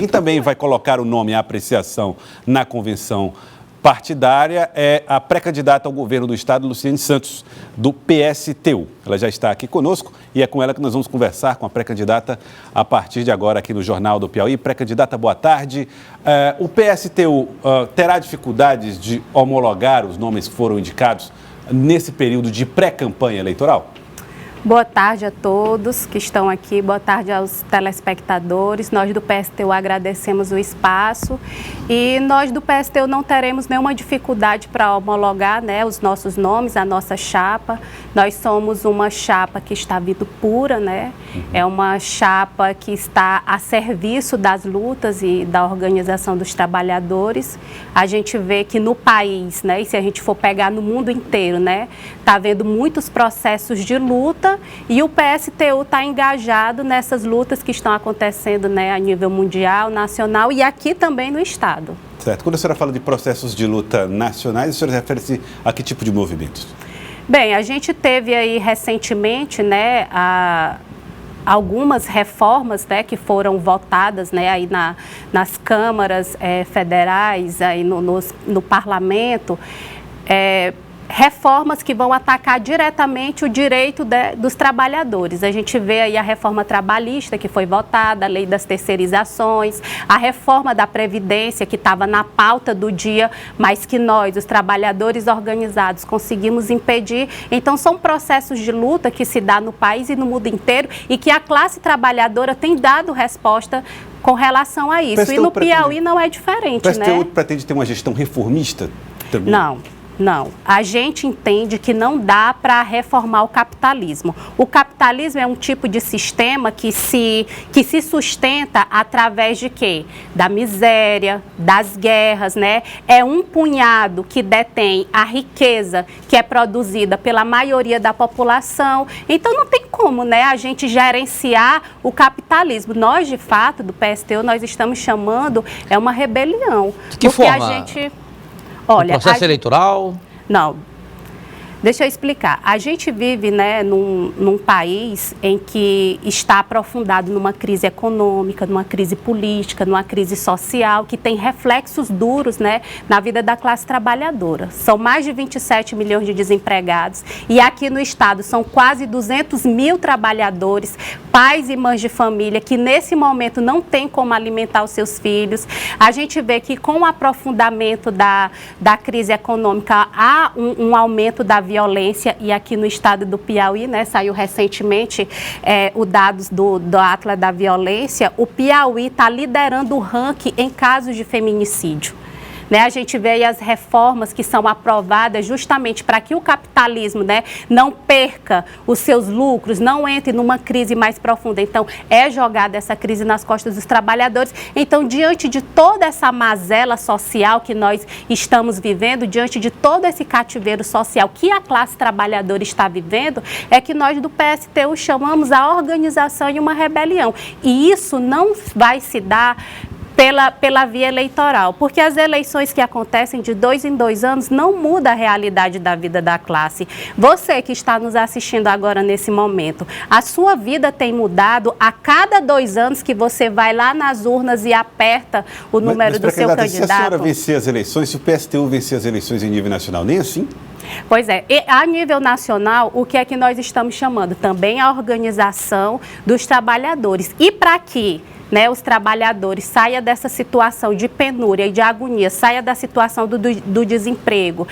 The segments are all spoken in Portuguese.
Quem também vai colocar o nome à apreciação na convenção partidária é a pré-candidata ao governo do estado, Luciane Santos, do PSTU. Ela já está aqui conosco e é com ela que nós vamos conversar, com a pré-candidata, a partir de agora aqui no Jornal do Piauí. Pré-candidata, boa tarde. O PSTU terá dificuldades de homologar os nomes que foram indicados nesse período de pré-campanha eleitoral? Boa tarde a todos que estão aqui, boa tarde aos telespectadores. Nós do PSTU agradecemos o espaço e nós do PSTU não teremos nenhuma dificuldade para homologar, né, os nossos nomes, a nossa chapa. Nós somos uma chapa que está vindo pura, né? É uma chapa que está a serviço das lutas e da organização dos trabalhadores. A gente vê que no país, né, e se a gente for pegar no mundo inteiro, né, está havendo muitos processos de luta. E o PSTU está engajado nessas lutas que estão acontecendo, né, a nível mundial, nacional e aqui também no estado. Certo. Quando a senhora fala de processos de luta nacionais, a senhora refere-se a que tipo de movimentos? Bem, a gente teve aí recentemente, né, algumas reformas, né, que foram votadas, né, aí nas câmaras federais, aí no parlamento, reformas que vão atacar diretamente o direito dos trabalhadores. A gente vê aí a reforma trabalhista que foi votada, a lei das terceirizações, a reforma da Previdência que estava na pauta do dia, mas que nós, os trabalhadores organizados, conseguimos impedir. Então, são processos de luta que se dá no país e no mundo inteiro e que a classe trabalhadora tem dado resposta com relação a isso. E no Piauí não é diferente, né? O PSTU pretende ter uma gestão reformista também? Não, a gente entende que não dá para reformar o capitalismo. O capitalismo é um tipo de sistema que se sustenta através de quê? Da miséria, das guerras, né? É um punhado que detém a riqueza que é produzida pela maioria da população. Então não tem como, né, a gente gerenciar o capitalismo. Nós, de fato, do PSTU, nós estamos chamando uma rebelião. De que forma? A gente... Olha, processo eleitoral? Não. Deixa eu explicar. A gente vive, né, num país em que está aprofundado numa crise econômica, numa crise política, numa crise social, que tem reflexos duros, né, na vida da classe trabalhadora. São mais de 27 milhões de desempregados e aqui no estado são quase 200 mil trabalhadores, pais e mães de família, que nesse momento não tem como alimentar os seus filhos. A gente vê que com o aprofundamento da crise econômica há um aumento da violência e aqui no estado do Piauí, né, saiu recentemente os dados do Atlas da Violência, o Piauí está liderando o ranking em casos de feminicídio. Né, a gente vê aí as reformas que são aprovadas justamente para que o capitalismo, né, não perca os seus lucros, não entre numa crise mais profunda. Então, é jogada essa crise nas costas dos trabalhadores. Então, diante de toda essa mazela social que nós estamos vivendo, diante de todo esse cativeiro social que a classe trabalhadora está vivendo, é que nós do PSTU chamamos a organização e uma rebelião. E isso não vai se dar pela via eleitoral, porque as eleições que acontecem de 2 em 2 anos não muda a realidade da vida da classe. Você que está nos assistindo agora nesse momento, a sua vida tem mudado a cada 2 anos que você vai lá nas urnas e aperta o número do seu candidato. Se a senhora vencer as eleições, se o PSTU vencer as eleições em nível nacional, nem assim? Pois é, e a nível nacional, o que é que nós estamos chamando? Também a organização dos trabalhadores. E para que, né, os trabalhadores saiam dessa situação de penúria e de agonia, saiam da situação do desemprego,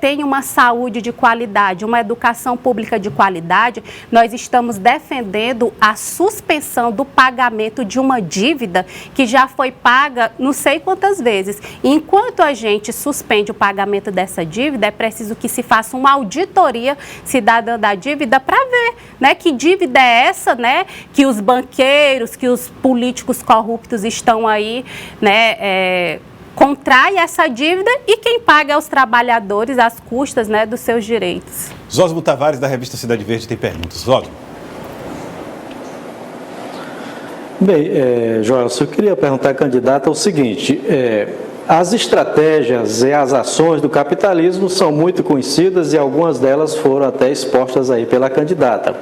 tenham uma saúde de qualidade, uma educação pública de qualidade, nós estamos defendendo a suspensão do pagamento de uma dívida que já foi paga não sei quantas vezes. Enquanto a gente suspende o pagamento dessa dívida, é preciso que se faça uma auditoria cidadã da dívida para ver, né, que dívida é essa, né, que os banqueiros, que os políticos corruptos estão aí, né, contrai essa dívida e quem paga é os trabalhadores às custas, né, dos seus direitos. Zósimo Tavares, da revista Cidade Verde, tem perguntas. Zósimo. Bem, Joelson, eu queria perguntar à candidata o seguinte, As estratégias e as ações do capitalismo são muito conhecidas e algumas delas foram até expostas aí pela candidata.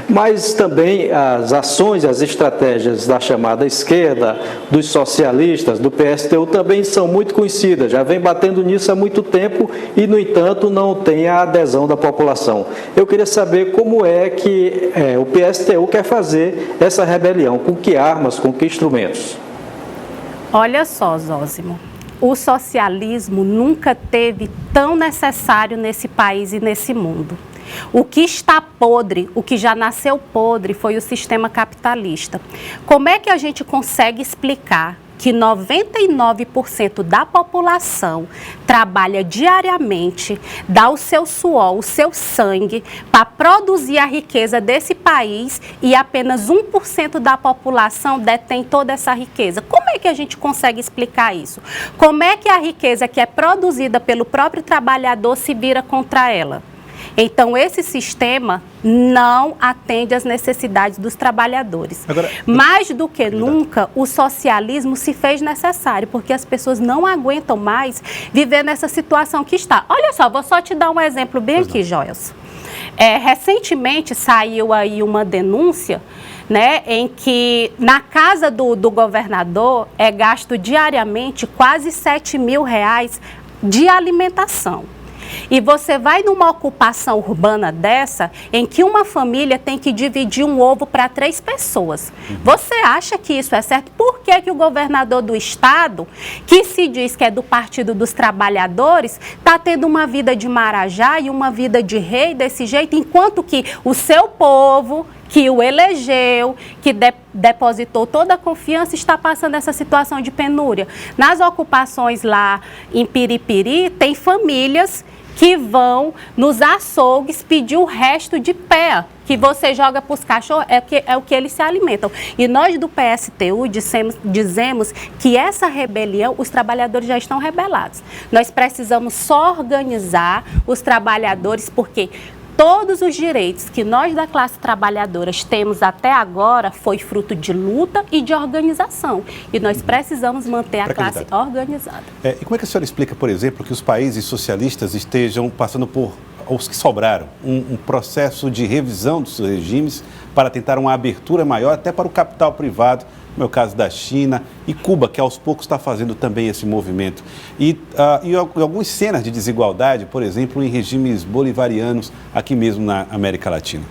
Mas também as ações e as estratégias da chamada esquerda, dos socialistas, do PSTU também são muito conhecidas, já vem batendo nisso há muito tempo e, no entanto, não tem a adesão da população. Eu queria saber como é que o PSTU quer fazer essa rebelião, com que armas, com que instrumentos? Olha só, Zósimo. O socialismo nunca teve tão necessário nesse país e nesse mundo. O que está podre, o que já nasceu podre, foi o sistema capitalista. Como é que a gente consegue explicar que 99% da população trabalha diariamente, dá o seu suor, o seu sangue para produzir a riqueza desse país e apenas 1% da população detém toda essa riqueza? Como é que a gente consegue explicar isso? Como é que a riqueza que é produzida pelo próprio trabalhador se vira contra ela? Então, esse sistema não atende às necessidades dos trabalhadores. Agora, mais do que nunca, o socialismo se fez necessário, porque as pessoas não aguentam mais viver nessa situação que está. Olha só, vou só te dar um exemplo bem aqui, Joelson. Recentemente saiu aí uma denúncia, né, em que na casa do governador é gasto diariamente quase R$7 mil de alimentação. E você vai numa ocupação urbana dessa, em que uma família tem que dividir um ovo para 3 pessoas. Você acha que isso é certo? Por que que o governador do estado, que se diz que é do Partido dos Trabalhadores, está tendo uma vida de marajá e uma vida de rei desse jeito, enquanto que o seu povo, que o elegeu, que depositou toda a confiança, está passando essa situação de penúria? Nas ocupações lá em Piripiri, tem famílias que vão nos açougues pedir o resto de pé, que você joga para os cachorros, é o que eles se alimentam. E nós do PSTU dizemos que essa rebelião, os trabalhadores já estão rebelados. Nós precisamos só organizar os trabalhadores, porque todos os direitos que nós da classe trabalhadora temos até agora foi fruto de luta e de organização. E nós precisamos manter a classe organizada. E como é que a senhora explica, por exemplo, que os países socialistas estejam passando por, os que sobraram, um processo de revisão dos seus regimes para tentar uma abertura maior até para o capital privado, no meu caso da China e Cuba, que aos poucos está fazendo também esse movimento. E algumas cenas de desigualdade, por exemplo, em regimes bolivarianos aqui mesmo na América Latina.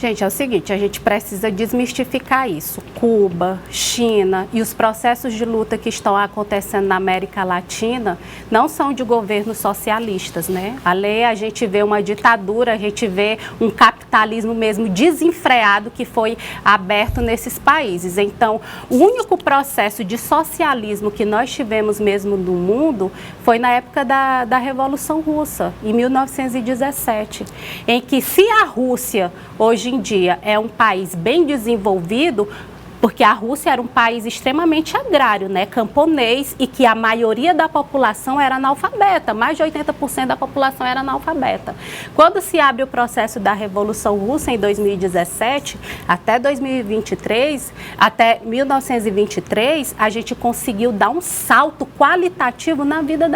Gente, é o seguinte, a gente precisa desmistificar isso. Cuba, China e os processos de luta que estão acontecendo na América Latina não são de governos socialistas, né? Ali a gente vê uma ditadura, a gente vê um capitalismo mesmo desenfreado que foi aberto nesses países. Então, o único processo de socialismo que nós tivemos mesmo no mundo foi na época da Revolução Russa, em 1917, em que se a Rússia hoje em dia é um país bem desenvolvido, porque a Rússia era um país extremamente agrário, né, camponês, e que a maioria da população era analfabeta, mais de 80% da população era analfabeta. Quando se abre o processo da Revolução Russa em 2017, até 2023, até 1923, a gente conseguiu dar um salto qualitativo na vida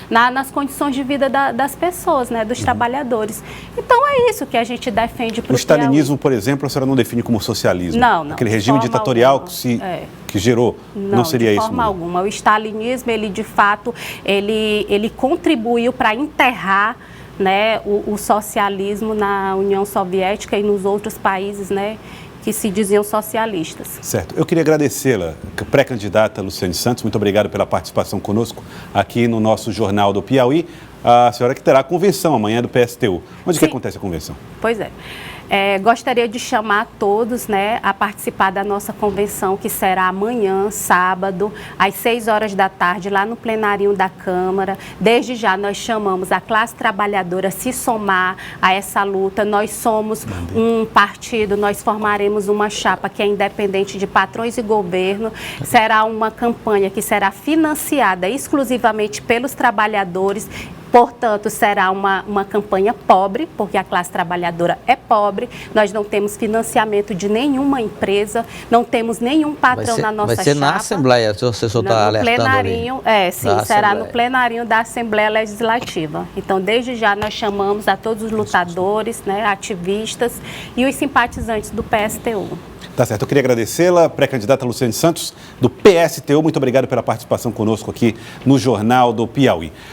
nas condições de vida das pessoas, né, dos trabalhadores. Então é isso que a gente defende para o stalinismo, por exemplo, a senhora não define como socialismo? Não. Aquele regime ditatorial que gerou, não seria isso? Não, de forma alguma. O stalinismo, ele de fato, ele contribuiu para enterrar, né, o socialismo na União Soviética e nos outros países, né, que se diziam socialistas. Certo. Eu queria agradecê-la, pré-candidata Luciane Santos, muito obrigado pela participação conosco aqui no nosso Jornal do Piauí. A senhora que terá a convenção amanhã do PSTU. Onde que acontece a convenção? Pois é. Gostaria de chamar todos, né, a participar da nossa convenção, que será amanhã, sábado, às 6 horas da tarde, lá no plenarinho da Câmara. Desde já nós chamamos a classe trabalhadora a se somar a essa luta. Nós somos um partido, nós formaremos uma chapa que é independente de patrões e governo. Será uma campanha que será financiada exclusivamente pelos trabalhadores, Portanto, será uma campanha pobre, porque a classe trabalhadora é pobre, nós não temos financiamento de nenhuma empresa, não temos nenhum patrão na nossa chapa. Vai ser na Assembleia, se você só está alertando plenarinho, ali. Sim, será no plenarinho da Assembleia Legislativa. Então, desde já, nós chamamos a todos os lutadores, né, ativistas e os simpatizantes do PSTU. Tá certo, eu queria agradecê-la, pré-candidata Luciane Santos, do PSTU. Muito obrigado pela participação conosco aqui no Jornal do Piauí.